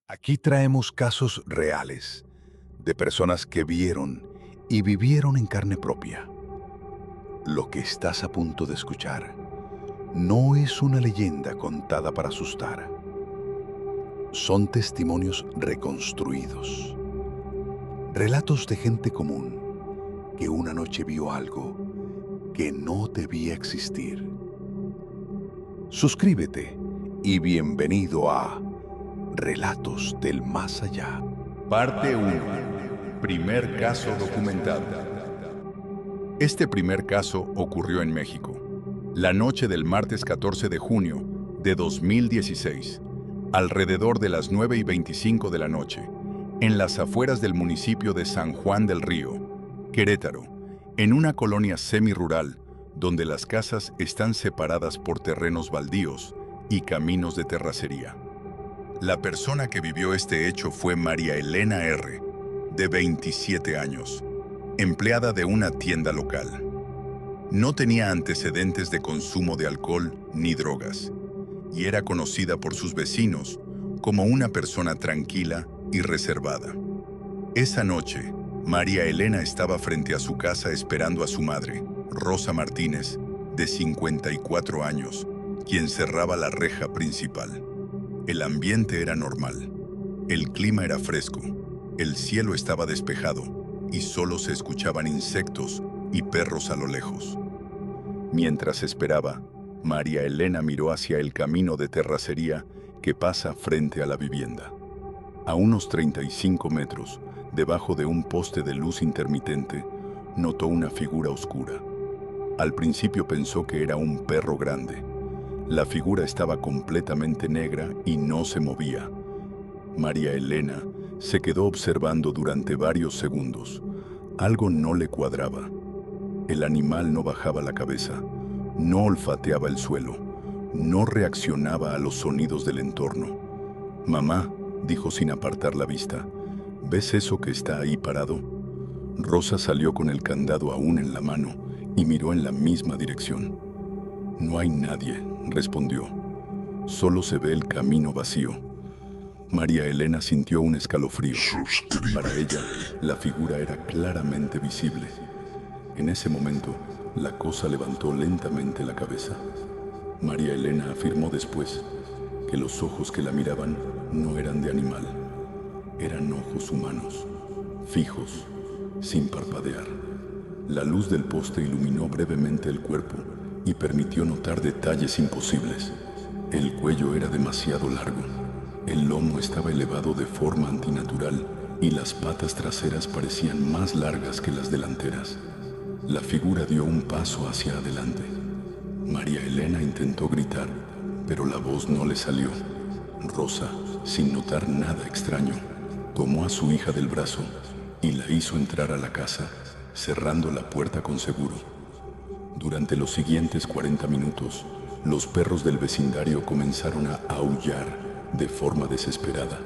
Aquí traemos casos reales de personas que vieron y vivieron en carne propia. Lo que estás a punto de escuchar no es una leyenda contada para asustar. Son testimonios reconstruidos. Relatos de gente común que una noche vio algo que no debía existir. Suscríbete y bienvenido a Relatos del Más Allá. Parte 1. Primer caso documentado. Este primer caso ocurrió en México, la noche del martes 14 de junio de 2016, alrededor de las 9:25 de la noche, en las afueras del municipio de San Juan del Río, Querétaro, en una colonia semirural donde las casas están separadas por terrenos baldíos y caminos de terracería. La persona que vivió este hecho fue María Elena R., de 27 años, empleada de una tienda local. No tenía antecedentes de consumo de alcohol ni drogas, y era conocida por sus vecinos como una persona tranquila y reservada. Esa noche, María Elena estaba frente a su casa esperando a su madre, Rosa Martínez, de 54 años, quien cerraba la reja principal. El ambiente era normal. El clima era fresco. El cielo estaba despejado y solo se escuchaban insectos y perros a lo lejos. Mientras esperaba, María Elena miró hacia el camino de terracería que pasa frente a la vivienda. A unos 35 metros, debajo de un poste de luz intermitente, notó una figura oscura. Al principio pensó que era un perro grande. La figura estaba completamente negra y no se movía. María Elena se quedó observando durante varios segundos. Algo no le cuadraba. El animal no bajaba la cabeza, no olfateaba el suelo, no reaccionaba a los sonidos del entorno. «Mamá», dijo sin apartar la vista, «¿ves eso que está ahí parado?». Rosa salió con el candado aún en la mano y miró en la misma dirección. «No hay nadie», respondió. «Solo se ve el camino vacío». María Elena sintió un escalofrío. Para ella, la figura era claramente visible. En ese momento, la cosa levantó lentamente la cabeza. María Elena afirmó después que los ojos que la miraban no eran de animal. Eran ojos humanos, fijos, sin parpadear. La luz del poste iluminó brevemente el cuerpo y permitió notar detalles imposibles. El cuello era demasiado largo, el lomo estaba elevado de forma antinatural y las patas traseras parecían más largas que las delanteras. La figura dio un paso hacia adelante. María Elena intentó gritar, pero la voz no le salió. Rosa, sin notar nada extraño, tomó a su hija del brazo y la hizo entrar a la casa, cerrando la puerta con seguro. Durante los siguientes 40 minutos, los perros del vecindario comenzaron a aullar de forma desesperada.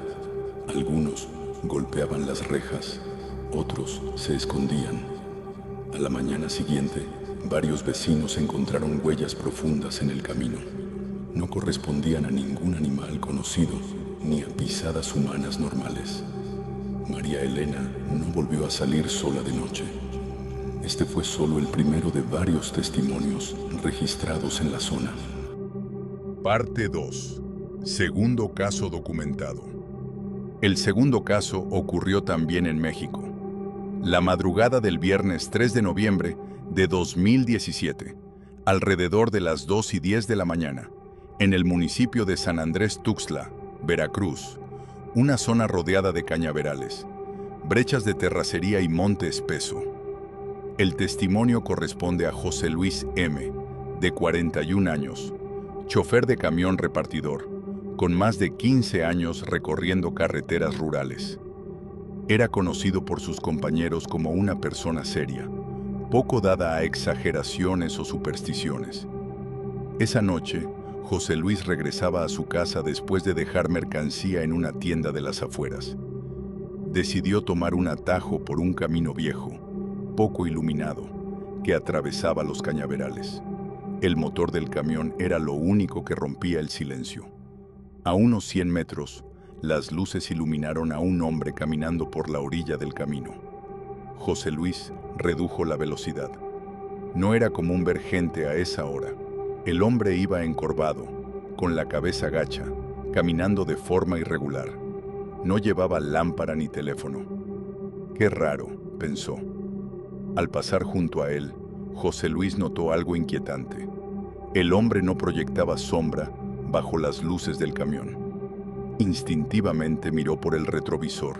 Algunos golpeaban las rejas, otros se escondían. A la mañana siguiente, varios vecinos encontraron huellas profundas en el camino. No correspondían a ningún animal conocido ni a pisadas humanas normales. María Elena no volvió a salir sola de noche. Este fue solo el primero de varios testimonios registrados en la zona. Parte 2. Segundo caso documentado. El segundo caso ocurrió también en México, la madrugada del viernes 3 de noviembre de 2017, alrededor de las 2:10 de la mañana, en el municipio de San Andrés Tuxtla, Veracruz, una zona rodeada de cañaverales, brechas de terracería y monte espeso. El testimonio corresponde a José Luis M., de 41 años, chofer de camión repartidor, con más de 15 años recorriendo carreteras rurales. Era conocido por sus compañeros como una persona seria, poco dada a exageraciones o supersticiones. Esa noche, José Luis regresaba a su casa después de dejar mercancía en una tienda de las afueras. Decidió tomar un atajo por un camino viejo, poco iluminado, que atravesaba los cañaverales. El motor del camión era lo único que rompía el silencio. A unos 100 metros, Las luces iluminaron a un hombre caminando por la orilla del camino. José Luis redujo la velocidad. No era común ver gente a esa hora. El hombre iba encorvado, con la cabeza gacha, caminando de forma irregular. No llevaba lámpara ni teléfono. Qué raro, pensó. Al pasar junto a él, José Luis notó algo inquietante. El hombre no proyectaba sombra bajo las luces del camión. Instintivamente miró por el retrovisor.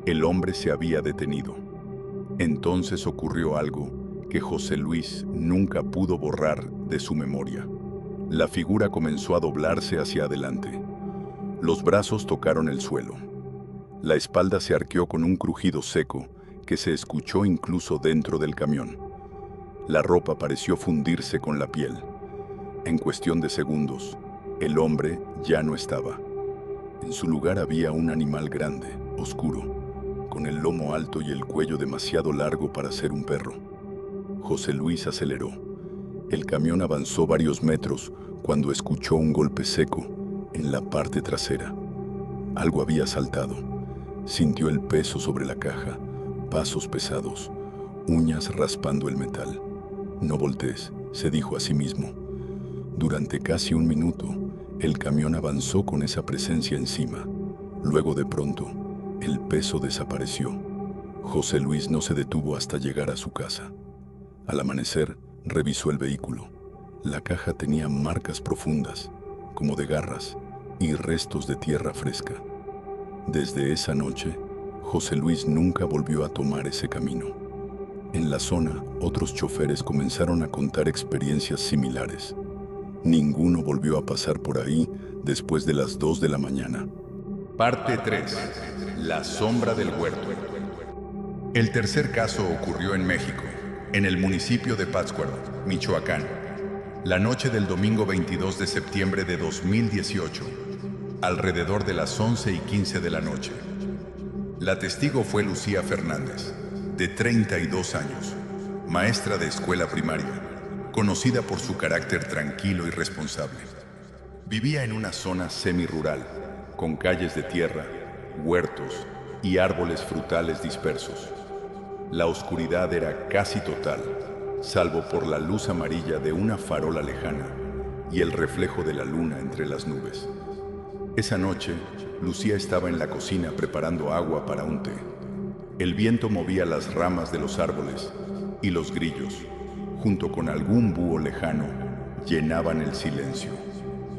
El hombre se había detenido. Entonces ocurrió algo que José Luis nunca pudo borrar de su memoria. La figura comenzó a doblarse hacia adelante. Los brazos tocaron el suelo. La espalda se arqueó con un crujido seco que se escuchó incluso dentro del camión. La ropa pareció fundirse con la piel. En cuestión de segundos, el hombre ya no estaba. En su lugar había un animal grande, oscuro, con el lomo alto y el cuello demasiado largo para ser un perro. José Luis aceleró. El camión avanzó varios metros cuando escuchó un golpe seco en la parte trasera. Algo había saltado. Sintió el peso sobre la caja, pasos pesados, uñas raspando el metal. No voltees, se dijo a sí mismo. Durante casi un minuto, el camión avanzó con esa presencia encima. Luego de pronto, el peso desapareció. José Luis no se detuvo hasta llegar a su casa. Al amanecer, revisó el vehículo. La caja tenía marcas profundas, como de garras, y restos de tierra fresca. Desde esa noche, José Luis nunca volvió a tomar ese camino. En la zona, otros choferes comenzaron a contar experiencias similares. Ninguno volvió a pasar por ahí después de las 2 de la mañana. Parte 3. La sombra del huerto. El tercer caso ocurrió en México, en el municipio de Pátzcuaro, Michoacán, la noche del domingo 22 de septiembre de 2018, alrededor de las 11:15 de la noche. La testigo fue Lucía Fernández, de 32 años, maestra de escuela primaria, conocida por su carácter tranquilo y responsable. Vivía en una zona semirural, con calles de tierra, huertos y árboles frutales dispersos. La oscuridad era casi total, salvo por la luz amarilla de una farola lejana y el reflejo de la luna entre las nubes. Esa noche, Lucía estaba en la cocina preparando agua para un té. El viento movía las ramas de los árboles y los grillos, junto con algún búho lejano, llenaban el silencio.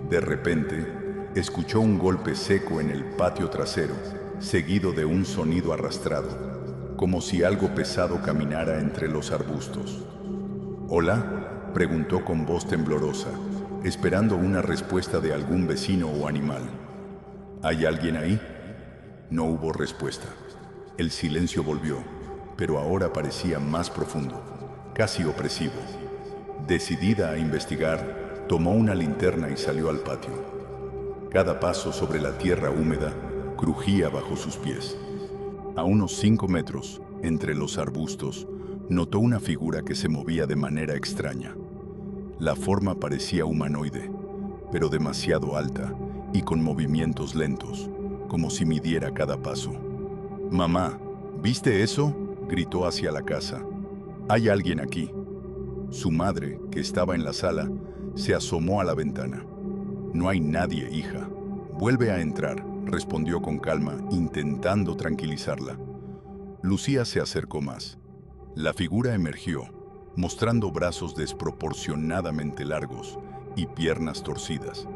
De repente, escuchó un golpe seco en el patio trasero, seguido de un sonido arrastrado, como si algo pesado caminara entre los arbustos. «¿Hola?», preguntó con voz temblorosa, esperando una respuesta de algún vecino o animal. «¿Hay alguien ahí?». No hubo respuesta. El silencio volvió, pero ahora parecía más profundo, casi opresivo. Decidida a investigar, tomó una linterna y salió al patio. Cada paso sobre la tierra húmeda crujía bajo sus pies. A unos 5 metros, entre los arbustos, notó una figura que se movía de manera extraña. La forma parecía humanoide, pero demasiado alta y con movimientos lentos, como si midiera cada paso. «Mamá, ¿viste eso?», gritó hacia la casa. «Hay alguien aquí». Su madre, que estaba en la sala, se asomó a la ventana. «No hay nadie, hija. Vuelve a entrar», respondió con calma, intentando tranquilizarla. Lucía se acercó más. La figura emergió, mostrando brazos desproporcionadamente largos y piernas torcidas.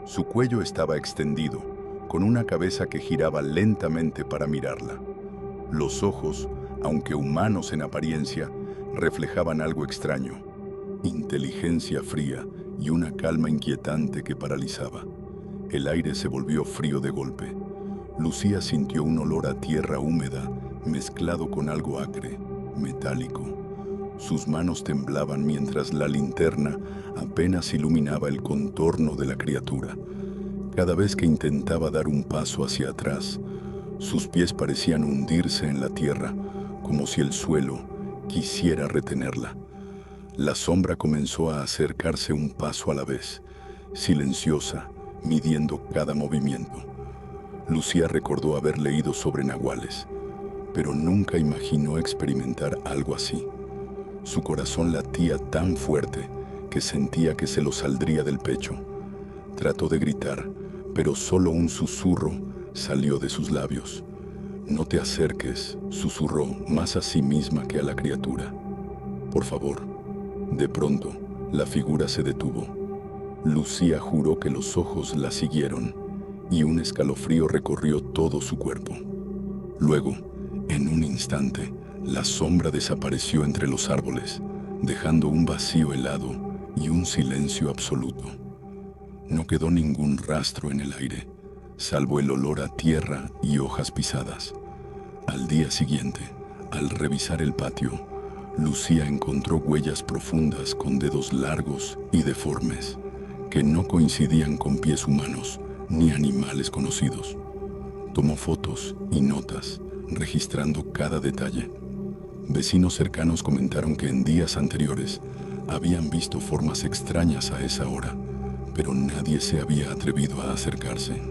Su cuello estaba extendido, con una cabeza que giraba lentamente para mirarla. Los ojos, aunque humanos en apariencia, reflejaban algo extraño, inteligencia fría y una calma inquietante que paralizaba. El aire se volvió frío de golpe. Lucía sintió un olor a tierra húmeda mezclado con algo acre, metálico. Sus manos temblaban mientras la linterna apenas iluminaba el contorno de la criatura. Cada vez que intentaba dar un paso hacia atrás, sus pies parecían hundirse en la tierra, como si el suelo quisiera retenerla. La sombra comenzó a acercarse un paso a la vez, silenciosa, midiendo cada movimiento. Lucía recordó haber leído sobre nahuales, pero nunca imaginó experimentar algo así. Su corazón latía tan fuerte que sentía que se lo saldría del pecho. Trató de gritar, pero solo un susurro salió de sus labios. «No te acerques», susurró, más a sí misma que a la criatura. «Por favor». De pronto, la figura se detuvo. Lucía juró que los ojos la siguieron y un escalofrío recorrió todo su cuerpo. Luego, en un instante, la sombra desapareció entre los árboles, dejando un vacío helado y un silencio absoluto. No quedó ningún rastro en el aire, salvo el olor a tierra y hojas pisadas. Al día siguiente, al revisar el patio, Lucía encontró huellas profundas con dedos largos y deformes, que no coincidían con pies humanos ni animales conocidos. Tomó fotos y notas, registrando cada detalle. Vecinos cercanos comentaron que en días anteriores habían visto formas extrañas a esa hora, pero nadie se había atrevido a acercarse.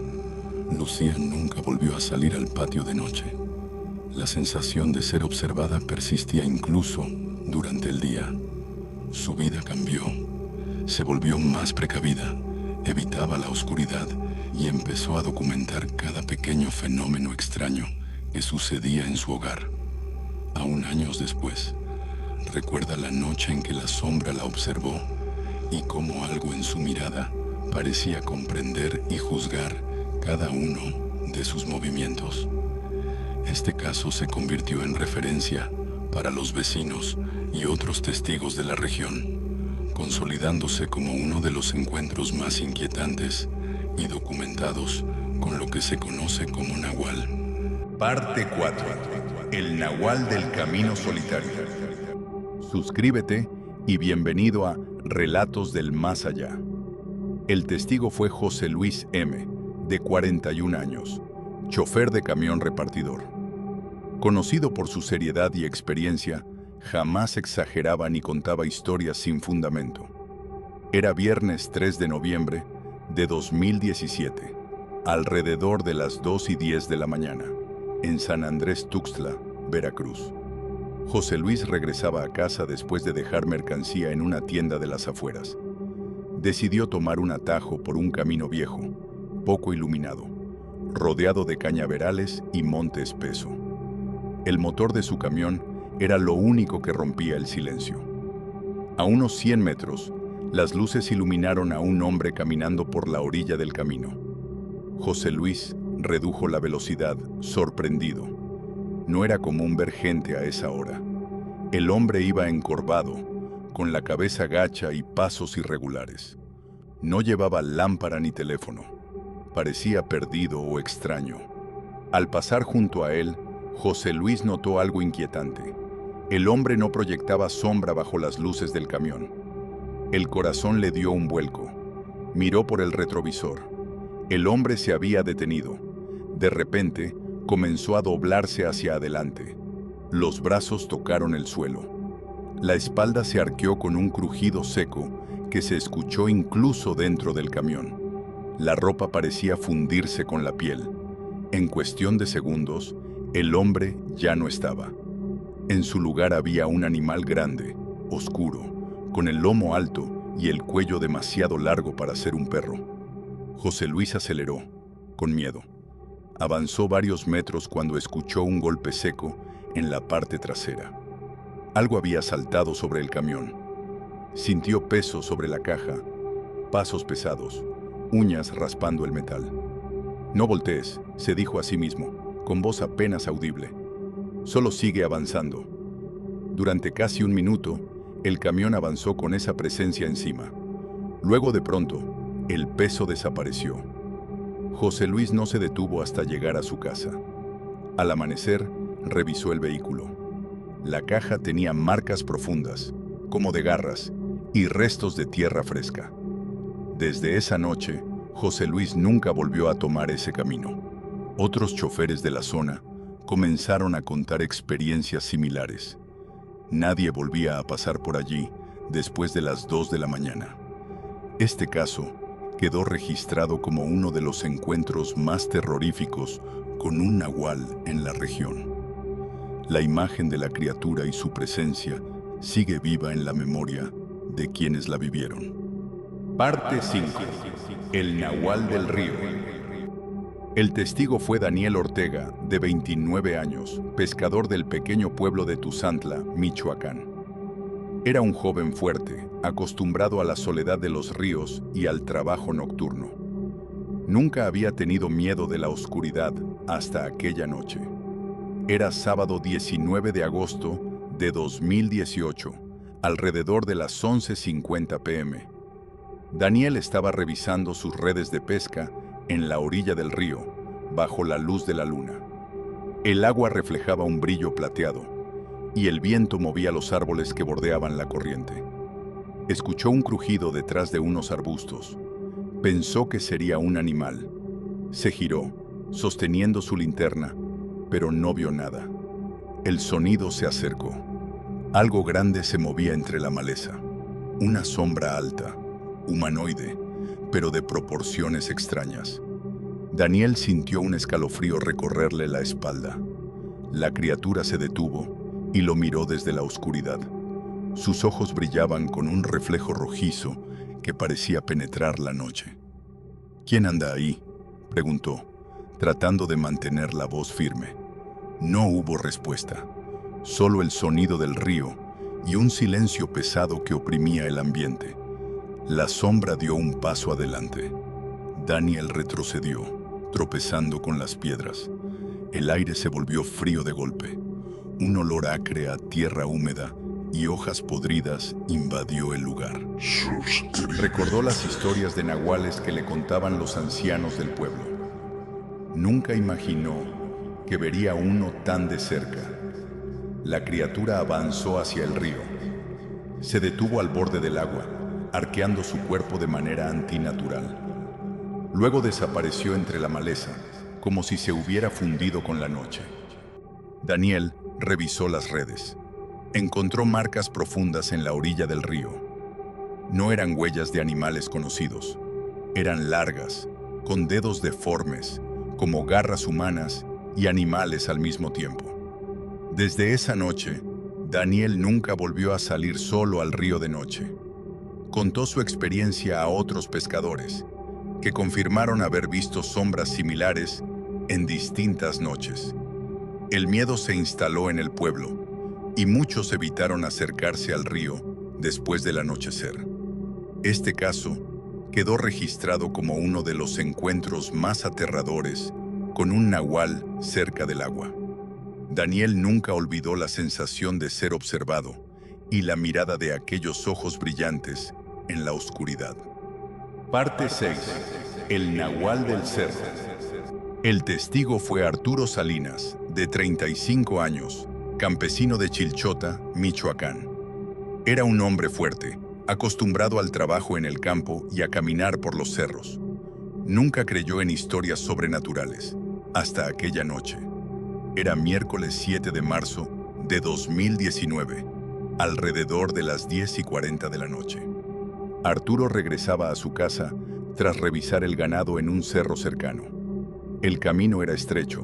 Lucía nunca volvió a salir al patio de noche. La sensación de ser observada persistía incluso durante el día. Su vida cambió. Se volvió más precavida, evitaba la oscuridad y empezó a documentar cada pequeño fenómeno extraño que sucedía en su hogar. Aún años después, recuerda la noche en que la sombra la observó y cómo algo en su mirada parecía comprender y juzgar cada uno de sus movimientos. Este caso se convirtió en referencia para los vecinos y otros testigos de la región, consolidándose como uno de los encuentros más inquietantes y documentados con lo que se conoce como nahual. Parte 4. El nahual del camino solitario. Suscríbete y bienvenido a Relatos del Más Allá. El testigo fue José Luis M., de 41 años, chofer de camión repartidor. Conocido por su seriedad y experiencia, jamás exageraba ni contaba historias sin fundamento. Era viernes 3 de noviembre de 2017, alrededor de las 2:10 de la mañana, en San Andrés Tuxtla, Veracruz. José Luis regresaba a casa después de dejar mercancía en una tienda de las afueras. Decidió tomar un atajo por un camino viejo, poco iluminado, rodeado de cañaverales y monte espeso. El motor de su camión era lo único que rompía el silencio. A unos 100 metros, las luces iluminaron a un hombre caminando por la orilla del camino. José Luis redujo la velocidad, sorprendido. No era común ver gente a esa hora. El hombre iba encorvado, con la cabeza gacha y pasos irregulares. No llevaba lámpara ni teléfono. Parecía perdido o extraño. Al pasar junto a él, José Luis notó algo inquietante. El hombre no proyectaba sombra bajo las luces del camión. El corazón le dio un vuelco. Miró por el retrovisor. El hombre se había detenido. De repente, comenzó a doblarse hacia adelante. Los brazos tocaron el suelo. La espalda se arqueó con un crujido seco que se escuchó incluso dentro del camión. La ropa parecía fundirse con la piel. En cuestión de segundos, el hombre ya no estaba. En su lugar había un animal grande, oscuro, con el lomo alto y el cuello demasiado largo para ser un perro. José Luis aceleró, con miedo. Avanzó varios metros cuando escuchó un golpe seco en la parte trasera. Algo había saltado sobre el camión. Sintió peso sobre la caja, pasos pesados, uñas raspando el metal. «No voltees», se dijo a sí mismo, con voz apenas audible. «Solo sigue avanzando». Durante casi un minuto, el camión avanzó con esa presencia encima. Luego, de pronto, el peso desapareció. José Luis no se detuvo hasta llegar a su casa. Al amanecer, revisó el vehículo. La caja tenía marcas profundas, como de garras, y restos de tierra fresca. Desde esa noche, José Luis nunca volvió a tomar ese camino. Otros choferes de la zona comenzaron a contar experiencias similares. Nadie volvía a pasar por allí después de las 2 de la mañana. Este caso quedó registrado como uno de los encuentros más terroríficos con un nahual en la región. La imagen de la criatura y su presencia sigue viva en la memoria de quienes la vivieron. Parte 5. El Nahual del Río. El testigo fue Daniel Ortega, de 29 años, pescador del pequeño pueblo de Tuzantla, Michoacán. Era un joven fuerte, acostumbrado a la soledad de los ríos y al trabajo nocturno. Nunca había tenido miedo de la oscuridad hasta aquella noche. Era sábado 19 de agosto de 2018, alrededor de las 11:50 p.m. Daniel estaba revisando sus redes de pesca en la orilla del río, bajo la luz de la luna. El agua reflejaba un brillo plateado, y el viento movía los árboles que bordeaban la corriente. Escuchó un crujido detrás de unos arbustos. Pensó que sería un animal. Se giró, sosteniendo su linterna, pero no vio nada. El sonido se acercó. Algo grande se movía entre la maleza. Una sombra alta, humanoide, pero de proporciones extrañas. Daniel sintió un escalofrío recorrerle la espalda. La criatura se detuvo y lo miró desde la oscuridad. Sus ojos brillaban con un reflejo rojizo que parecía penetrar la noche. ¿Quién anda ahí?, preguntó, tratando de mantener la voz firme. No hubo respuesta, solo el sonido del río y un silencio pesado que oprimía el ambiente. La sombra dio un paso adelante. Daniel retrocedió, tropezando con las piedras. El aire se volvió frío de golpe. Un olor acre a tierra húmeda y hojas podridas invadió el lugar. Recordó las historias de nahuales que le contaban los ancianos del pueblo. Nunca imaginó que vería uno tan de cerca. La criatura avanzó hacia el río. Se detuvo al borde del agua, arqueando su cuerpo de manera antinatural. Luego desapareció entre la maleza, como si se hubiera fundido con la noche. Daniel revisó las redes. Encontró marcas profundas en la orilla del río. No eran huellas de animales conocidos. Eran largas, con dedos deformes, como garras humanas y animales al mismo tiempo. Desde esa noche, Daniel nunca volvió a salir solo al río de noche. Contó su experiencia a otros pescadores, que confirmaron haber visto sombras similares en distintas noches. El miedo se instaló en el pueblo y muchos evitaron acercarse al río después del anochecer. Este caso quedó registrado como uno de los encuentros más aterradores con un nahual cerca del agua. Daniel nunca olvidó la sensación de ser observado y la mirada de aquellos ojos brillantes en la oscuridad. Parte 6. El Nahual del Cerro. El testigo fue Arturo Salinas, de 35 años, campesino de Chilchota, Michoacán. Era un hombre fuerte, acostumbrado al trabajo en el campo y a caminar por los cerros. Nunca creyó en historias sobrenaturales, hasta aquella noche. Era miércoles 7 de marzo de 2019, alrededor de las 10:40 de la noche. Arturo regresaba a su casa tras revisar el ganado en un cerro cercano. El camino era estrecho,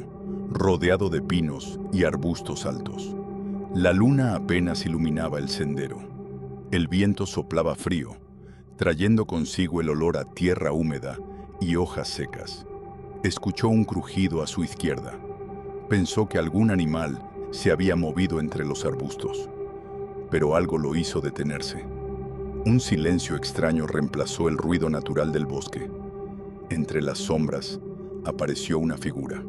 rodeado de pinos y arbustos altos. La luna apenas iluminaba el sendero. El viento soplaba frío, trayendo consigo el olor a tierra húmeda y hojas secas. Escuchó un crujido a su izquierda. Pensó que algún animal se había movido entre los arbustos, pero algo lo hizo detenerse. Un silencio extraño reemplazó el ruido natural del bosque. Entre las sombras apareció una figura.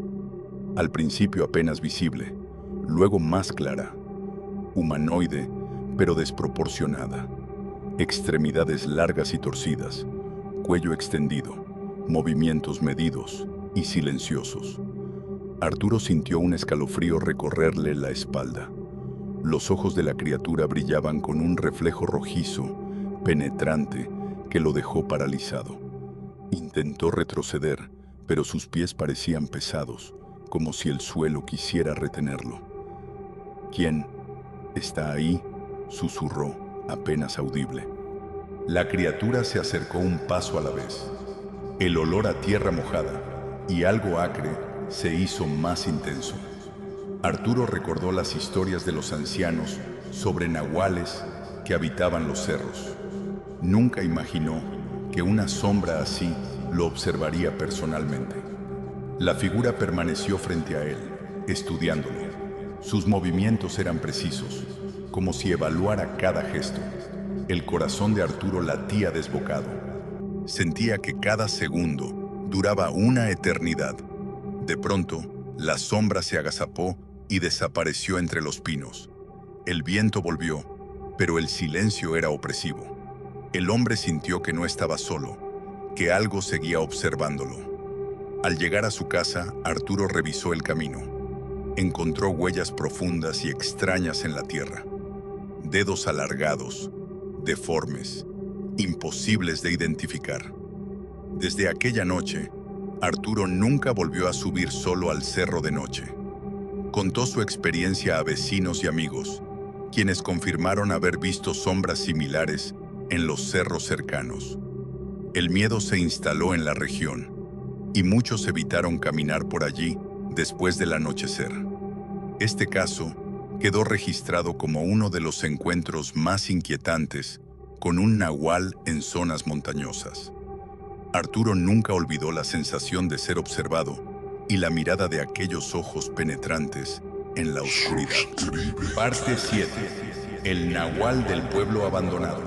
Al principio apenas visible, luego más clara. Humanoide, pero desproporcionada. Extremidades largas y torcidas, cuello extendido, movimientos medidos y silenciosos. Arturo sintió un escalofrío recorrerle la espalda. Los ojos de la criatura brillaban con un reflejo rojizo, penetrante, que lo dejó paralizado. Intentó retroceder, pero sus pies parecían pesados, como si el suelo quisiera retenerlo. ¿Quién está ahí?, susurró, apenas audible. La criatura se acercó un paso a la vez. El olor a tierra mojada y algo acre se hizo más intenso. Arturo recordó las historias de los ancianos sobre nahuales que habitaban los cerros. Nunca imaginó que una sombra así lo observaría personalmente. La figura permaneció frente a él, estudiándolo. Sus movimientos eran precisos, como si evaluara cada gesto. El corazón de Arturo latía desbocado. Sentía que cada segundo duraba una eternidad. De pronto, la sombra se agazapó y desapareció entre los pinos. El viento volvió, pero el silencio era opresivo. El hombre sintió que no estaba solo, que algo seguía observándolo. Al llegar a su casa, Arturo revisó el camino. Encontró huellas profundas y extrañas en la tierra. Dedos alargados, deformes, imposibles de identificar. Desde aquella noche, Arturo nunca volvió a subir solo al cerro de noche. Contó su experiencia a vecinos y amigos, quienes confirmaron haber visto sombras similares en los cerros cercanos. El miedo se instaló en la región, y muchos evitaron caminar por allí después del anochecer. Este caso quedó registrado como uno de los encuentros más inquietantes con un nahual en zonas montañosas. Arturo nunca olvidó la sensación de ser observado y la mirada de aquellos ojos penetrantes en la oscuridad. Parte 7. El nahual del pueblo abandonado.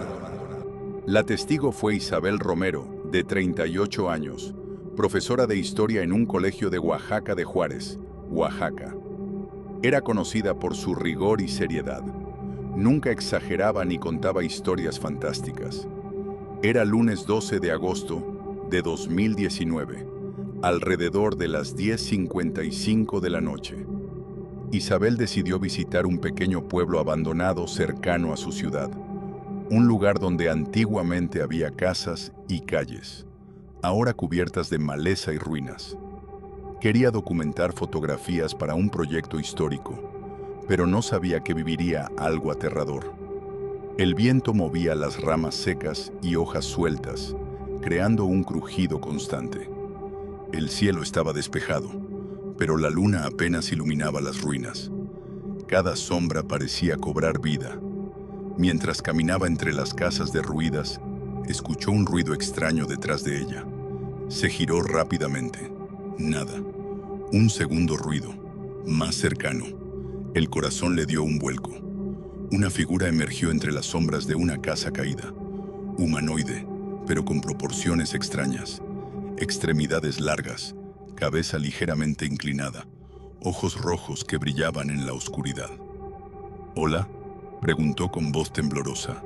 La testigo fue Isabel Romero, de 38 años, profesora de historia en un colegio de Oaxaca de Juárez, Oaxaca. Era conocida por su rigor y seriedad. Nunca exageraba ni contaba historias fantásticas. Era lunes 12 de agosto de 2019, alrededor de las 10:55 de la noche. Isabel decidió visitar un pequeño pueblo abandonado cercano a su ciudad, un lugar donde antiguamente había casas y calles, ahora cubiertas de maleza y ruinas. Quería documentar fotografías para un proyecto histórico, pero no sabía que viviría algo aterrador. El viento movía las ramas secas y hojas sueltas, creando un crujido constante. El cielo estaba despejado, pero la luna apenas iluminaba las ruinas. Cada sombra parecía cobrar vida. Mientras caminaba entre las casas derruidas, escuchó un ruido extraño detrás de ella. Se giró rápidamente. Nada. Un segundo ruido, más cercano. El corazón le dio un vuelco. Una figura emergió entre las sombras de una casa caída. Humanoide, pero con proporciones extrañas. Extremidades largas, cabeza ligeramente inclinada, ojos rojos que brillaban en la oscuridad. «¿Hola?», preguntó con voz temblorosa.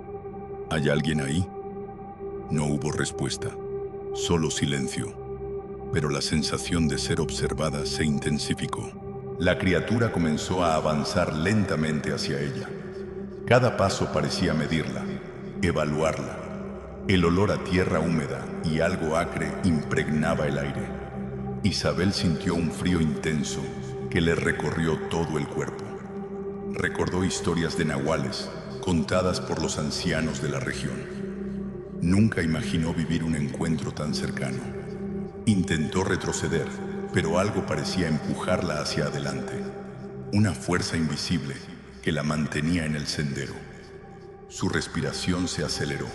«¿Hay alguien ahí?». No hubo respuesta, solo silencio. Pero la sensación de ser observada se intensificó. La criatura comenzó a avanzar lentamente hacia ella. Cada paso parecía medirla, evaluarla. El olor a tierra húmeda y algo acre impregnaba el aire. Isabel sintió un frío intenso que le recorrió todo el cuerpo. Recordó historias de nahuales contadas por los ancianos de la región. Nunca imaginó vivir un encuentro tan cercano. Intentó retroceder, pero algo parecía empujarla hacia adelante. Una fuerza invisible que la mantenía en el sendero. Su respiración se aceleró.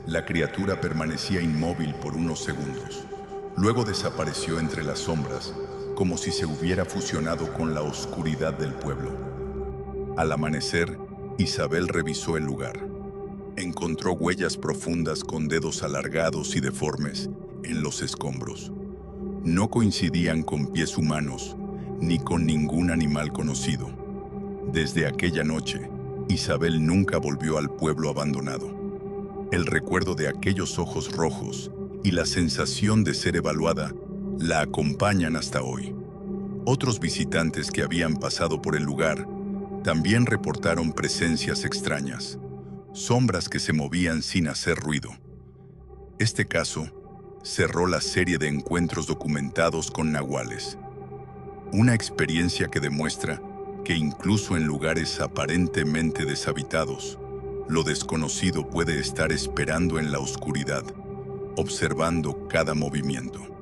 La criatura permanecía inmóvil por unos segundos. Luego desapareció entre las sombras, como si se hubiera fusionado con la oscuridad del pueblo. Al amanecer, Isabel revisó el lugar. Encontró huellas profundas con dedos alargados y deformes en los escombros. No coincidían con pies humanos, ni con ningún animal conocido. Desde aquella noche, Isabel nunca volvió al pueblo abandonado. El recuerdo de aquellos ojos rojos y la sensación de ser evaluada la acompañan hasta hoy. Otros visitantes que habían pasado por el lugar también reportaron presencias extrañas, sombras que se movían sin hacer ruido. Este caso cerró la serie de encuentros documentados con nahuales. Una experiencia que demuestra que incluso en lugares aparentemente deshabitados, lo desconocido puede estar esperando en la oscuridad, observando cada movimiento.